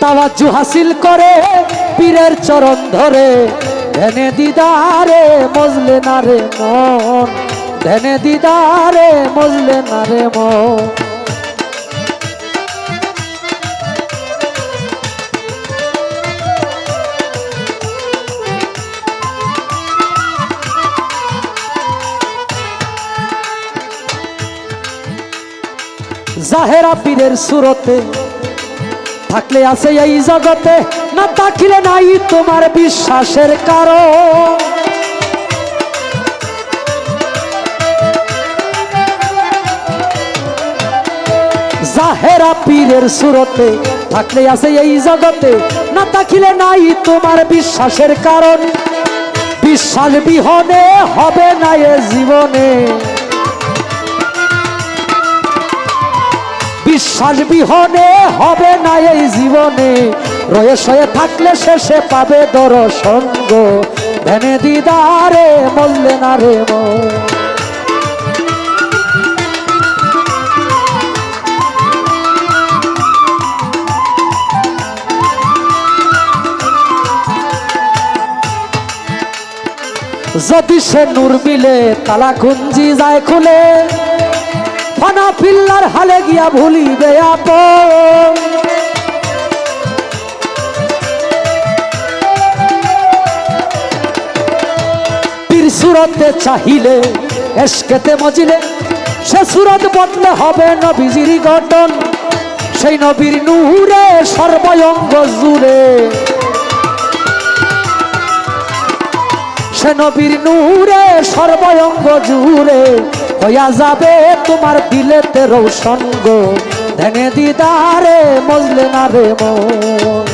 তাওয়াজ্জু হাসিল করে পীরের চরণ ধরে ধ্যানে দিদারে মজলে না রে মন, ধ্যানে দিদারে মজলে না রে মন। জাহেরা পীরের সুরতে থাকলে আছে এই জগতে, না থাকিলে নাই তোমার বিশ্বাসের কারণ। জাহেরা পীরের সুরতে থাকলে আছে এই জগতে, না থাকিলে নাই তোমার বিশ্বাসের কারণ। বিশ্বাস বিহনে হবে না এ জীবনে, বিশ্বাস বিহনে হবে না এই জীবনে। রয়ে সয়ে থাকলে শেষে পাবে দর্শন গো, ধ্যানে দিদারে মজলে না রে মন। যদি সে নূর মিলে তালা কুঞ্জি যায় খুলে, ফানা পিল্লার হালে গিয়া ভুলিবে আপন। পীর সুরতে চাহিলে এশকেতে মজিলে, সে সুরত বদলে হবে নবীজির গঠন। সেই নবীর নূরে সর্বঙ্গ জুড়ে, সে নবীর নূরে সর্বঙ্গ জুড়ে হইয়া যাবে তোমার দিলেতে রৌশন গো, ধ্যানে দিদারে মজলে না রে মন।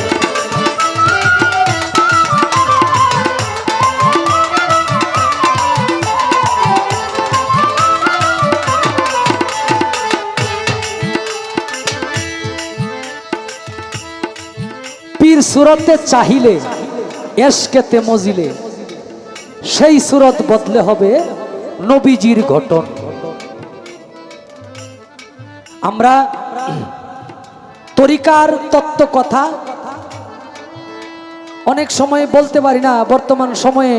পীর সুরতে চাহিলে এশকেতে মজিলে, সেই সুরত বদলে হবে নবীজির ঘটন। আমরা তরিকার তত্ত্ব কথা অনেক সময় বলতে পারি না। বর্তমান সময়ে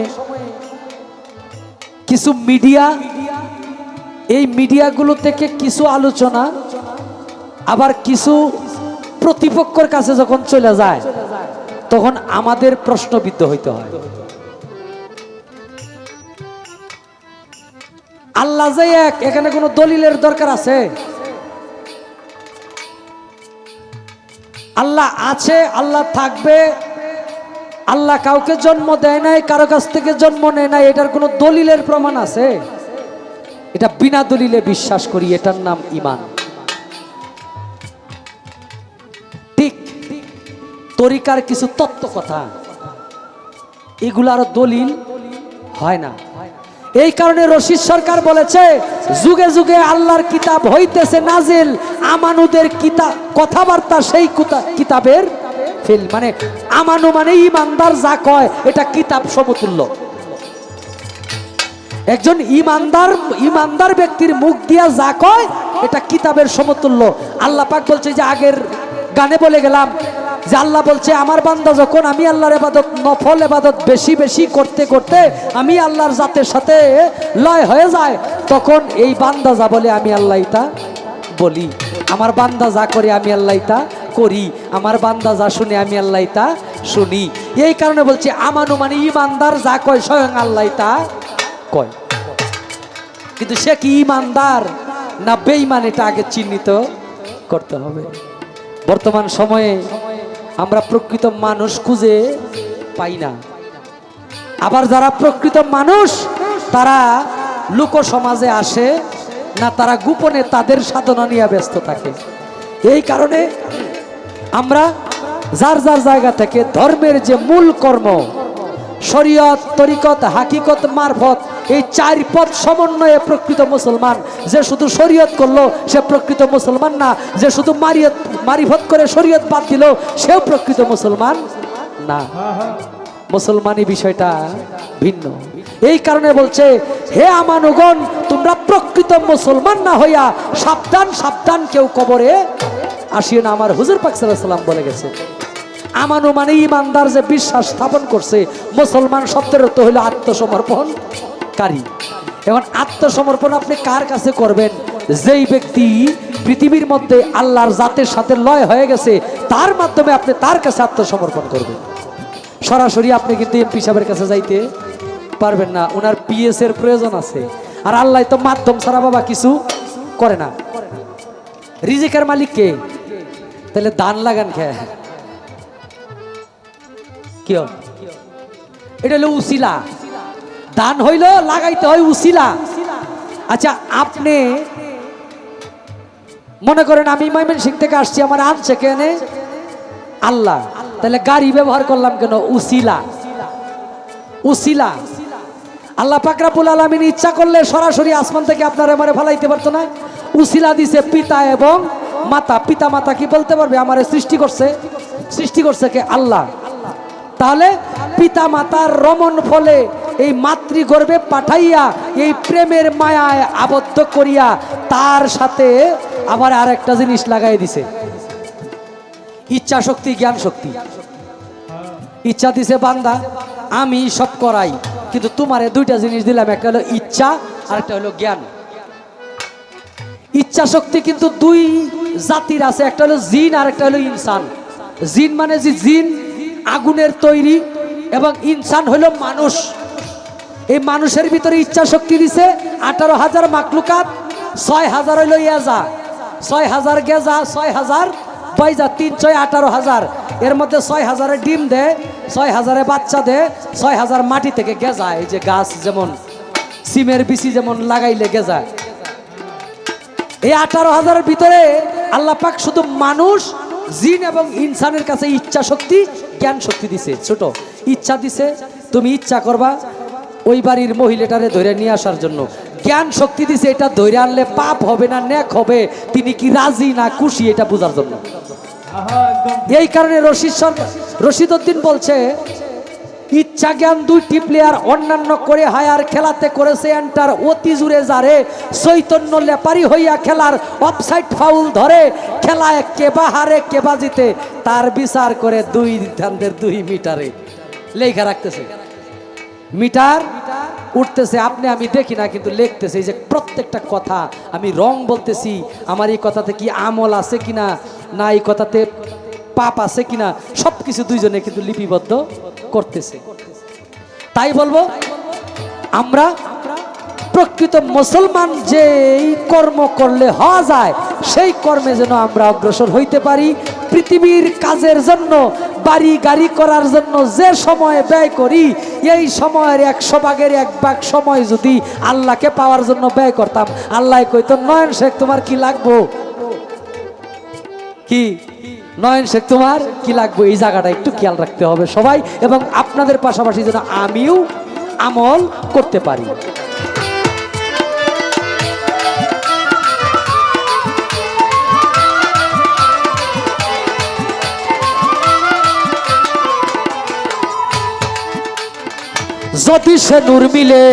কিছু মিডিয়া, এই মিডিয়াগুলো থেকে কিছু আলোচনা আবার কিছু প্রতিপক্ষের কাছে যখন চলে যায়, তখন আমাদের প্রশ্নবিদ্ধ হইতে হয়। আল্লাহ যে এক, এখানে কোনো দলিলের দরকার আছে? আল্লাহ আছে, আল্লাহ থাকবে, আল্লাহ কাউকে জন্ম দেয় নাই, কারো কাছ থেকে জন্ম নেয় নাই, এটার কোনো দলিলের প্রমাণ আছে? এটা বিনা দলিলে বিশ্বাস করি, এটার নাম ঈমান। ঠিক তরিকার কিছু তত্ত্ব কথা, এগুলার দলিল হয় না। এই কারণে রশিদ সরকার বলেছে, যুগে যুগে আল্লাহর কিতাব হইতেছে নাজিল, আমানুদের কিতাব কথাবার্তা সেই কিতাবের ফেল। মানে আমানু মানে ইমানদার যা কয় এটা কিতাব সমতুল্য। একজন ইমানদার ব্যক্তির মুখ দিয়া যা কয় এটা কিতাবের সমতুল্য। আল্লাহ পাক বলছে, যে আগের গানে বলে গেলাম যে আল্লাহ বলছে, আমার বান্দা যখন আমি আল্লাহর ইবাদত, নফল ইবাদত বেশি বেশি করতে করতে আমি আল্লাহর জাতের সাথে লয় হয়ে যায়, তখন এই বান্দা যা বলে আমি আল্লাহ তা বলি, আমার বান্দা যা করে আমি আল্লাহ তা করি, আমার বান্দা যা শুনে আমি আল্লাহ তা শুনি। এই কারণে বলছি আমানু মানে ইমানদার যা কয় স্বয়ং আল্লাহ তা কয়। কিন্তু সে কি ইমানদার না বেঈমান, এটা আগে চিহ্নিত করতে হবে। বর্তমান সময়ে আমরা প্রকৃত মানুষ খুঁজে পাই না। আবার যারা প্রকৃত মানুষ তারা লোক সমাজে আসে না, তারা গোপনে তাদের সাধনা নিয়ে ব্যস্ত থাকে। এই কারণে আমরা যার যার জায়গা থেকে ধর্মের যে মূল কর্ম, শরীয়ত, তরিকত, হাকিকত, মারফত, এই চার পথ সমন্বয়ে প্রকৃত মুসলমান। যে শুধু শরীয়ত করলো সে প্রকৃত মুসলমান না, যে শুধু মারিফত করে শরীয়ত বাদ দিল সেও প্রকৃত মুসলমান না। মুসলমানি বিষয়টা ভিন্ন। এই কারণে বলছে, হে আমানুগণ, তোমরা প্রকৃত মুসলমান না হইয়া সাবধান সাবধান, কেউ কবরে আসিও না। আমার হুজুর পাক সাল্লাল্লাহু আলাইহি ওয়াসাল্লাম বলে গেছে। আমানু মানে ইমানদার, যে বিশ্বাস স্থাপন করছে। মুসলমান শব্দের অর্থ হলো আত্মসমর্পণকারী। এখন আত্মসমর্পণ আপনি কার কাছে করবেন? যেই ব্যক্তি পৃথিবীর মধ্যে আল্লাহর জাতের সাথে লয় হয়ে গেছে, তার মাধ্যমে আপনি তার কাছে আত্মসমর্পণ করবেন। সরাসরি আপনি কিন্তু এমপি সাহেবের কাছে যাইতে পারবেন না, ওনার পিএস এর প্রয়োজন আছে। আর আল্লাহ তো মাধ্যম ছাড়া বাবা কিছু করে না। রিজিকের মালিক কে? তাহলে দান লাগান খেয়ে কি এটা হলো উসিলা। দান হইল লাগাইতে হয় উসিলা। আচ্ছা, আপনি মনে করেন আমি ময়মনসিংহ থেকে আসছি, আমার আনছে কেন আল্লাহ, তাহলে গাড়ি ব্যবহার করলাম কেন? উসিলা। উসিলা আল্লাহ পাক রব্বুল আলামিন ইচ্ছা করলে সরাসরি আসমান থেকে আপনার আমারে ফলাইতে পারতো না? উসিলা দিছে পিতা এবং মাতা। পিতা মাতা কি বলতে পারবে আমারে সৃষ্টি করছে? সৃষ্টি করছে কে? আল্লাহ। তাহলে পিতা মাতার রমণ ফলে এই মাতৃগর্ভে পাঠাইয়া এই প্রেমের মায়ায় আবদ্ধ করিয়া তার সাথে আবার আরেকটা জিনিস লাগাই দিছে, ইচ্ছা শক্তি, জ্ঞান শক্তি। ইচ্ছা দিছে বান্দা আমি সব করাই, কিন্তু তোমারে দুইটা জিনিস দিলাম, একটা হলো ইচ্ছা আর একটা হলো জ্ঞান। ইচ্ছা শক্তি কিন্তু দুই জাতির আছে, একটা হলো জিন আর একটা হলো ইনসান। জিন মানে যে জিন আগুনের তৈরি, এবং ইনসান হলো মানুষ। এই মানুষের ভিতরে ইচ্ছা শক্তি দিছে 18,000 মাকলুকাত, 6,000 হইলো ইয়াজা, 6,000 গেজা, 6,000 বাইজা, 3 6 18,000। এর মধ্যে 6,000 ডিম দেয়, 6,000 বাচ্চা দেয়, 6,000 মাটি থেকে গেজা। এই যে গাছ যেমন সিমের বিচি যেমন লাগাইলে গেজা, এই 18,000 ভিতরে আল্লাহ পাক শুধু মানুষ, জিন এবং ইনসানের কাছে ইচ্ছা শক্তি, জ্ঞান শক্তি দিছে। ছোট ইচ্ছা দিছে, তুমি ইচ্ছা করবা ওই বাড়ির মহিলাটারে ধরে নিয়ে আসার জন্য। জ্ঞান শক্তি দিছে এটা ধরে আনলে পাপ হবে না নেক হবে, তিনি কি রাজি না খুশি এটা বোঝার জন্য। এই কারণে রশিদ উদ্দিন বলছে ইচ্ছা জ্ঞান দুইটি প্লেয়ার অন্যান্য করে হায়ার খেলাতে করেছে এন্টার, অতি জুড়ে যারে চৈতন্য লেপারি হইয়া খেলার অফসাইড ফাউল ধরে, খেলায় কেবা হারে কেবা জিতে, তার বিচার করে 2 ধান্দের 2 মিটারে লেখা রাখতেছে। মিটার উঠতেছে, আপনি আমি দেখি না, কিন্তু লিখতেছে। এই যে প্রত্যেকটা কথা আমি রং বলতেছি, আমার এই কথাতে কি আমল আছে কিনা, না এই কথাতে পাপ আছে কিনা, সবকিছু দুইজনে কিন্তু লিপিবদ্ধ করতেছে। তাই বলবো আমরা প্রকৃত মুসলমান যেই কর্ম করলে হওয়া যায়, সেই কর্মে যেন আমরা অগ্রসর হইতে পারি। পৃথিবীর কাজের জন্য, বাড়ি গাড়ি করার জন্য যে সময় ব্যয় করি, এই সময়ের 100 ভাগের 1 ভাগ সময় যদি আল্লাহকে পাওয়ার জন্য ব্যয় করতাম, আল্লাহ কইতো নয়ন শেখ তোমার কি লাগবো, কি নয়ন শেখ তোমার কি লাগবে? এই জায়গাটা একটু খেয়াল রাখতে হবে সবাই, এবং আপনাদের পাশাপাশি যেন আমিও আমল করতে পারি। যদি সে নূর মিলে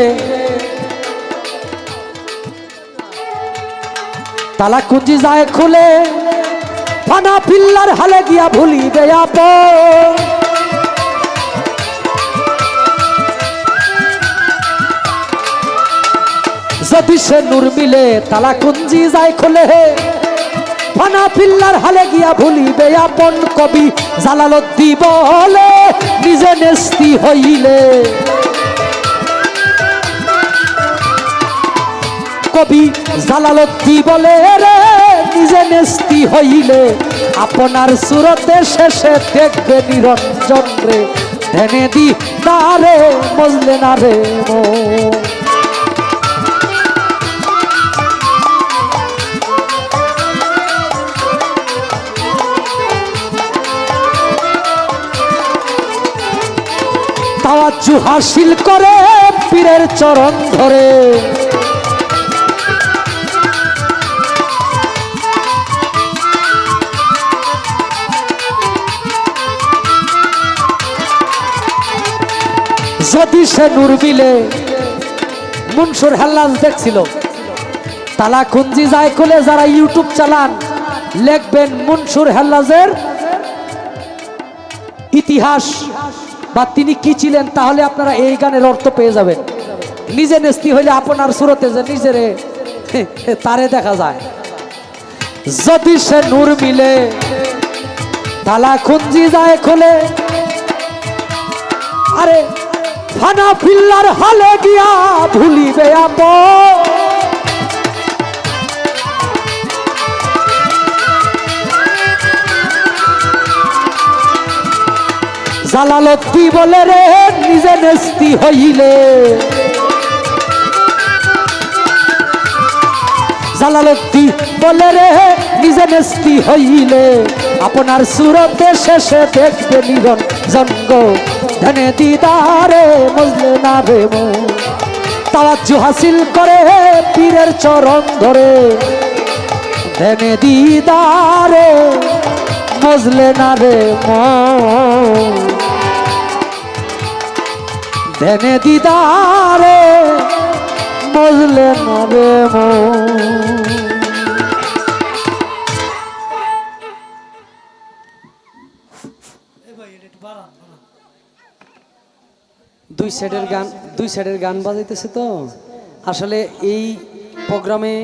তালা কুঞ্জি যায় খুলে, ফানা পিল্লার হালে গিয়া ভুলিবে আপন। যদি সে নূর মিলে তালা কুঞ্জি যায় খুলে, ফানা পিল্লার হালে গিয়া ভুলিবে আপন। কবি জালালউদ্দিন বলে নিজে নেস্তি হইলে, কবি জালালউদ্দিন বলে রে নিজে নেস্তি হইলে, আপনার সুরতে শেষে দেখবে নিরঞ্জন রে, ধ্যানে দি তারে মজলে না রে মন। তাওয়াজ্জু হাসিল করে পীরের চরণ ধরে, যদি সে নূর মিলে। মনসুর হাল্লাজ দেখছিল তালা কুঞ্জি যায় খুলে, যারা ইউটিউব চালান লিখবেন মনসুর হাল্লাজের ইতিহাস বা তিনি কি ছিলেন, তাহলে আপনারা এই গানের অর্থ পেয়ে যাবেন। নিজে নেস্তি হইলে আপনার সুরতে যে নিজেরে তারে দেখা যায়। যদি সে নূর মিলে তালা খুঞ্জি যায় খুলে, আরে ফানা ফিল্লার হালে গিয়া ভুলিবে আপন। জালালতি বলে রে নিজে নেস্তি হইলে, জালালতি বলে রে নিজে নেস্তি হইলে, আপনার সুরতে শেষে দেখবে নিরঞ্জন গো ধনে দিদারে মজলে না রে মন। তাওয়াজ্জু হাসিল করে পীরের চরণ ধরে, ধনে দিদারে মজলে না রে মন। ধনে দিদারে মজলে না রে মন। দুই সাইডের গান বাজাইতেছে তো। আসলে এই প্রোগ্রামে